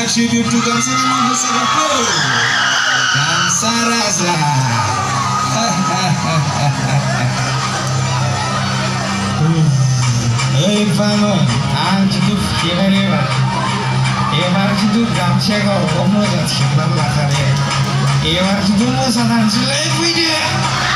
tribute to Gamsa Dance. Sarja. Hey Fano, antes do que vai levar? Eu acho do Gamsa como já tinha lá atrás. Eu acho do moça na televisão.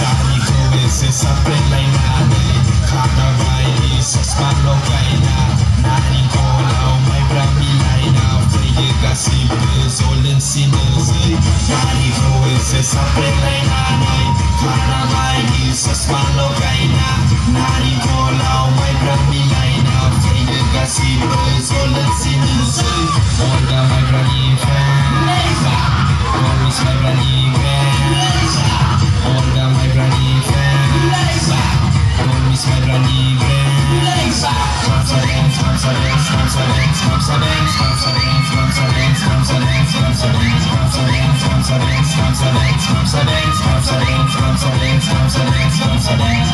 Dari kowe sampai lainane, kata bayi sesmalo kaina. Dari kolau mai berami laina, pergi kasih bezolen sinezai. Dari kowe sampai lainane, kata bayi sesmalo kaina. Dari kolau mai berami laina, pergi kasih bezolen sinezai. Olga mai berani fan, Boris mai berani fan. Olga my granny friend, Boris my granny friend. Gamsa dance, Gamsa dance, Gamsa dance, Gamsa dance, Gamsa dance, Gamsa dance, Gamsa dance, Gamsa dance, Gamsa dance, Gamsa dance, Gamsa dance, Gamsa dance, Gamsa dance, Gamsa dance, Gamsa dance, Gamsa dance.